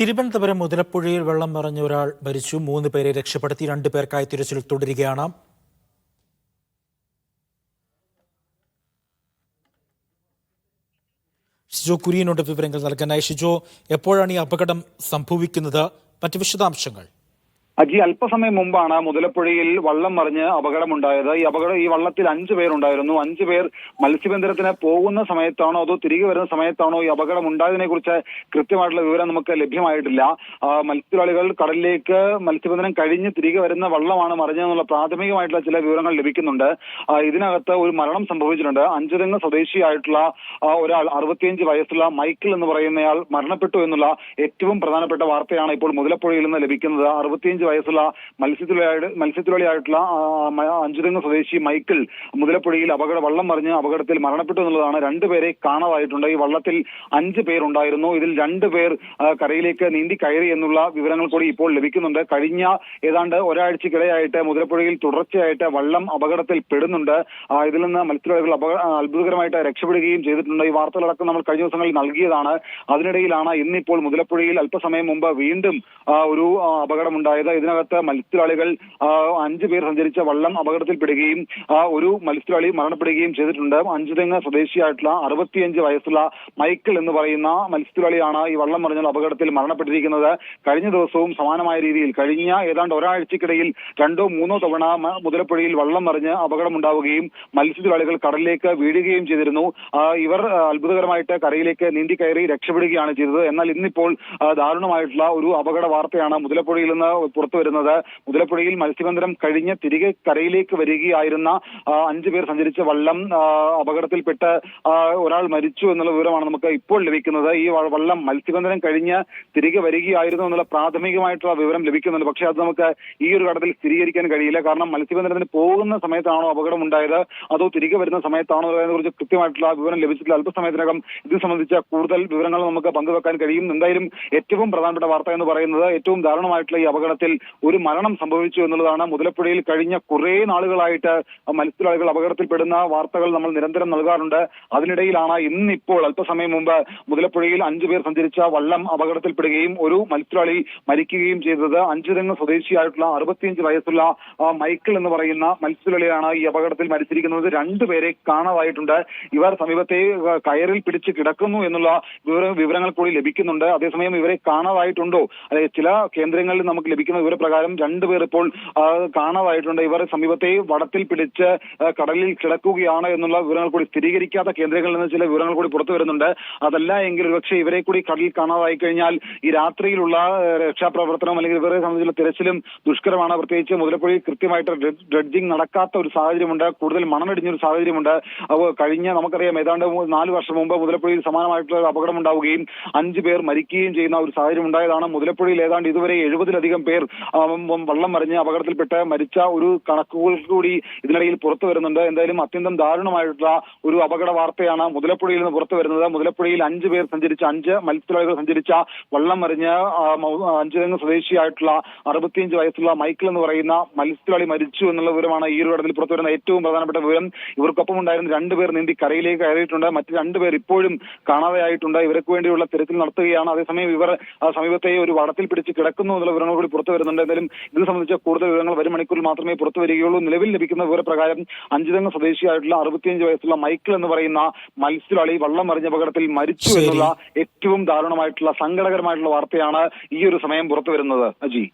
തിരുവനന്തപുരം മുതലപ്പുഴയിൽ വെള്ളം നിറഞ്ഞ ഒരാൾ മരിച്ചു. 3 പേരെ രക്ഷപ്പെടുത്തി. 2 പേർക്കായി തിരച്ചിൽ തുടരുകയാണ്. ഷിജോ കുര്യനോട് വിവരങ്ങൾ നൽകാനായി. ഷിജോ, എപ്പോഴാണ് ഈ അപകടം സംഭവിക്കുന്നത്? മറ്റ് വിശദാംശങ്ങൾ. അജി, അല്പസമയം മുമ്പാണ് മുതലപ്പുഴയിൽ വള്ളം മറിഞ്ഞ് അപകടമുണ്ടായത്. ഈ വള്ളത്തിൽ 5 പേരുണ്ടായിരുന്നു. 5 പേർ മത്സ്യബന്ധനത്തിന് പോകുന്ന സമയത്താണോ അതോ തിരികെ വരുന്ന സമയത്താണോ ഈ അപകടം ഉണ്ടായതിനെ കുറിച്ച് കൃത്യമായിട്ടുള്ള വിവരം നമുക്ക് ലഭ്യമായിട്ടില്ല. മത്സ്യത്തൊഴിലാളികൾ കടലിലേക്ക് മത്സ്യബന്ധനം കഴിഞ്ഞ് തിരികെ വരുന്ന വള്ളമാണ് മറിഞ്ഞതെന്നുള്ള പ്രാഥമികമായിട്ടുള്ള ചില വിവരങ്ങൾ ലഭിക്കുന്നുണ്ട്. ഇതിനകത്ത് ഒരു മരണം സംഭവിച്ചിട്ടുണ്ട്. അഞ്ചുതെങ്ങ് സ്വദേശിയായിട്ടുള്ള ഒരാൾ, 65 വയസ്സുള്ള മൈക്കിൾ എന്ന് പറയുന്നയാൾ മരണപ്പെട്ടു എന്നുള്ള ഏറ്റവും പ്രധാനപ്പെട്ട വാർത്തയാണ് ഇപ്പോൾ മുതലപ്പുഴയിൽ നിന്ന് ലഭിക്കുന്നത്. 65 വയസ്സുള്ള മത്സ്യത്തൊഴിലാളിയായിട്ടുള്ള അഞ്ചുതെങ്ങ് സ്വദേശി മൈക്കിൾ മുതലപ്പുഴയിൽ വള്ളം മറിഞ്ഞ് അപകടത്തിൽ മരണപ്പെട്ടു എന്നുള്ളതാണ്. 2 പേരെ കാണാതായിട്ടുണ്ട്. ഈ വള്ളത്തിൽ 5 പേരുണ്ടായിരുന്നു. ഇതിൽ 2 പേർ കരയിലേക്ക് നീന്തി കയറി എന്നുള്ള വിവരങ്ങൾ കൂടി ഇപ്പോൾ ലഭിക്കുന്നുണ്ട്. കഴിഞ്ഞ ഏതാണ്ട് ഒരാഴ്ചക്കിടെയായിട്ട് മുതലപ്പുഴയിൽ തുടർച്ചയായിട്ട് വള്ളം അപകടത്തിൽ പെടുന്നുണ്ട്. ഇതിൽ നിന്ന് മത്സ്യത്തൊഴിലാളികൾ അത്ഭുതകരമായിട്ട് രക്ഷപ്പെടുകയും ചെയ്തിട്ടുണ്ട്. ഈ വാർത്തകളടക്കം നമ്മൾ കഴിഞ്ഞ ദിവസങ്ങളിൽ നൽകിയതാണ്. അതിനിടയിലാണ് ഇന്നിപ്പോൾ മുതലപ്പുഴയിൽ അല്പസമയം മുമ്പ് വീണ്ടും ഒരു അപകടമുണ്ടായത്. ഇതിനകത്ത് മത്സ്യത്തൊഴിലാളികൾ 5 പേർ സഞ്ചരിച്ച വള്ളം അപകടത്തിൽപ്പെടുകയും ഒരു മത്സ്യത്തൊഴിലാളി മരണപ്പെടുകയും ചെയ്തിട്ടുണ്ട്. അഞ്ചുതെങ്ങ് സ്വദേശിയായിട്ടുള്ള 65 വയസ്സുള്ള മൈക്കിൾ എന്ന് പറയുന്ന മത്സ്യത്തൊഴിലാളിയാണ് ഈ വള്ളം മറിഞ്ഞ അപകടത്തിൽ മരണപ്പെട്ടിരിക്കുന്നത്. കഴിഞ്ഞ ദിവസവും സമാനമായ രീതിയിൽ കഴിഞ്ഞ ഏതാണ്ട് ഒരാഴ്ചക്കിടയിൽ 2-3 തവണ മുതലപ്പുഴയിൽ വള്ളം മറിഞ്ഞ് അപകടമുണ്ടാവുകയും മത്സ്യത്തൊഴിലാളികൾ കടലിലേക്ക് വീഴുകയും ചെയ്തിരുന്നു. ഇവർ അത്ഭുതകരമായിട്ട് കരയിലേക്ക് നീന്തി കയറി രക്ഷപ്പെടുകയാണ് ചെയ്തത്. എന്നാൽ ഇന്നിപ്പോൾ ദാരുണമായിട്ടുള്ള ഒരു അപകട വാർത്തയാണ് മുതലപ്പുഴയിൽ നിന്ന് പുറത്തു വരുന്നത്. മുതലപ്പുഴയിൽ മത്സ്യബന്ധനം കഴിഞ്ഞ് തിരികെ കരയിലേക്ക് വരികയായിരുന്ന 5 പേർ സഞ്ചരിച്ച വള്ളം അപകടത്തിൽപ്പെട്ട് ഒരാൾ മരിച്ചു എന്നുള്ള വിവരമാണ് നമുക്ക് ഇപ്പോൾ ലഭിക്കുന്നത്. ഈ വള്ളം മത്സ്യബന്ധനം കഴിഞ്ഞ് തിരികെ വരികയായിരുന്നു എന്നുള്ള പ്രാഥമികമായിട്ടുള്ള വിവരം ലഭിക്കുന്നുണ്ട്. പക്ഷേ അത് നമുക്ക് ഈ ഒരു ഘട്ടത്തിൽ സ്ഥിരീകരിക്കാൻ കഴിയില്ല. കാരണം മത്സ്യബന്ധനത്തിന് പോകുന്ന സമയത്താണോ അപകടം ഉണ്ടായത് അതോ തിരികെ വരുന്ന സമയത്താണോ എന്നതിനെ കുറിച്ച് കൃത്യമായിട്ടുള്ള വിവരം ലഭിച്ചിട്ടില്ല. അല്പസമയത്തിനകം ഇത് സംബന്ധിച്ച കൂടുതൽ വിവരങ്ങൾ നമുക്ക് പങ്കുവെക്കാൻ കഴിയും. എന്തായാലും ഏറ്റവും പ്രധാനപ്പെട്ട വാർത്ത എന്ന് പറയുന്നത് ഏറ്റവും ദാരുണമായിട്ടുള്ള ഈ അപകടത്തിൽ ഒരു മരണം സംഭവിച്ചു എന്നുള്ളതാണ്. മുതലപ്പുഴയിൽ കഴിഞ്ഞ കുറെ നാളുകളായിട്ട് മത്സ്യത്തൊഴിലാളികൾ അപകടത്തിൽപ്പെടുന്ന വാർത്തകൾ നമ്മൾ നിരന്തരം നൽകാറുണ്ട്. അതിനിടയിലാണ് ഇന്നിപ്പോൾ അല്പസമയം മുമ്പ് മുതലപ്പുഴയിൽ 5 പേർ സഞ്ചരിച്ച വള്ളം അപകടത്തിൽപ്പെടുകയും ഒരു മത്സ്യത്തൊഴിലാളി മരിക്കുകയും ചെയ്തത്. അഞ്ചുതെങ്ങ് സ്വദേശിയായിട്ടുള്ള 65 വയസ്സുള്ള മൈക്കിൾ എന്ന് പറയുന്ന മത്സ്യത്തൊഴിലാളിയാണ് ഈ അപകടത്തിൽ മരിച്ചിരിക്കുന്നത്. 2 പേരെ കാണാതായിട്ടുണ്ട്. ഇവർ സമീപത്തെ കയറിൽ പിടിച്ച് കിടക്കുന്നു എന്നുള്ള വിവരങ്ങൾ കൂടി ലഭിക്കുന്നുണ്ട്. അതേസമയം ഇവരെ കാണാതായിട്ടുണ്ടോ? ചില കേന്ദ്രങ്ങളിൽ നമുക്ക് ലഭിക്കുന്ന വിവരപ്രകാരം 2 പേർ ഇപ്പോൾ കാണാതായിട്ടുണ്ട്. ഇവർ സമീപത്തെ വടത്തിൽ പിടിച്ച് കടലിൽ കിടക്കുകയാണ് എന്നുള്ള വിവരങ്ങൾ കൂടി സ്ഥിരീകരിക്കാത്ത കേന്ദ്രങ്ങളിൽ നിന്ന് ചില വിവരങ്ങൾ കൂടി പുറത്തു വരുന്നുണ്ട്. അതല്ല എങ്കിൽ ഒരുപക്ഷെ ഇവരെ കൂടി കടലിൽ കാണാതായി കഴിഞ്ഞാൽ ഈ രാത്രിയിലുള്ള രക്ഷാപ്രവർത്തനം അല്ലെങ്കിൽ ഇവരെ സംബന്ധിച്ചുള്ള തിരച്ചിലും ദുഷ്കരമാണ്. പ്രത്യേകിച്ച് മുതലപ്പുഴയിൽ കൃത്യമായിട്ട് ഡ്രഡ്ജിംഗ് നടക്കാത്ത ഒരു സാഹചര്യമുണ്ട്. കൂടുതൽ മണലടിഞ്ഞൊരു സാഹചര്യമുണ്ട്. കഴിഞ്ഞ നമുക്കറിയാം ഏതാണ്ട് 4 വർഷം മുമ്പ് മുതലപ്പുഴയിൽ സമാനമായിട്ടുള്ള അപകടം ഉണ്ടാവുകയും 5 പേർ മരിക്കുകയും ചെയ്യുന്ന ഒരു സാഹചര്യം ഉണ്ടായതാണ്. മുതലപ്പുഴയിൽ ഏതാണ്ട് ഇതുവരെ 70-ലധികം പേർ വള്ളം മറിഞ്ഞ് അപകടത്തിൽപ്പെട്ട് മരിച്ച ഒരു കണക്കുകൾ കൂടി ഇതിനിടയിൽ പുറത്തു വരുന്നുണ്ട്. എന്തായാലും അത്യന്തം ദാരുണമായിട്ടുള്ള ഒരു അപകട വാർത്തയാണ് മുതലപ്പുഴയിൽ നിന്ന് പുറത്തു വരുന്നത്. മുതലപ്പുഴയിൽ 5 പേർ സഞ്ചരിച്ച 5 മത്സ്യത്തൊഴിലാളികൾ സഞ്ചരിച്ച വള്ളം മറിഞ്ഞ് അഞ്ചുതെങ്ങ് സ്വദേശിയായിട്ടുള്ള 65 വയസ്സുള്ള മൈക്കിൾ എന്ന് പറയുന്ന മത്സ്യത്തൊഴിലാളി മരിച്ചു എന്നുള്ള വിവരമാണ് ഈ ഒരു ഘട്ടത്തിൽ പുറത്തു വരുന്ന ഏറ്റവും പ്രധാനപ്പെട്ട വിവരം. ഇവർക്കൊപ്പം ഉണ്ടായിരുന്ന 2 പേർ നീന്തി കരയിലേക്ക് കയറിയിട്ടുണ്ട്. മറ്റ് 2 പേർ ഇപ്പോഴും കാണാതെയായിട്ടുണ്ട്. ഇവർക്ക് വേണ്ടിയുള്ള തിരച്ചിൽ നടത്തുകയാണ്. അതേസമയം ഇവർ സമീപത്തെ ഒരു വടത്തിൽ പിടിച്ച് കിടക്കുന്നു എന്നുള്ള വിവരങ്ങൾ കൂടി പുറത്തു വരുന്നുണ്ട്. എന്തായാലും ഇത് സംബന്ധിച്ച കൂടുതൽ വിവരങ്ങൾ വരും മണിക്കൂറിൽ മാത്രമേ പുറത്തു വരികയുള്ളൂ. നിലവിൽ ലഭിക്കുന്ന വിവരപ്രകാരം അഞ്ചുതെങ്ങ് സ്വദേശിയായിട്ടുള്ള 65 വയസ്സുള്ള മൈക്കിൾ എന്ന് പറയുന്ന മത്സ്യത്തൊഴിലാളി വള്ളം മറിഞ്ഞ അപകടത്തിൽ മരിച്ചു എന്നുള്ള ഏറ്റവും ദാരുണമായിട്ടുള്ള സങ്കടകരമായിട്ടുള്ള വാർത്തയാണ് ഈ ഒരു സമയം പുറത്തു വരുന്നത്. അജി.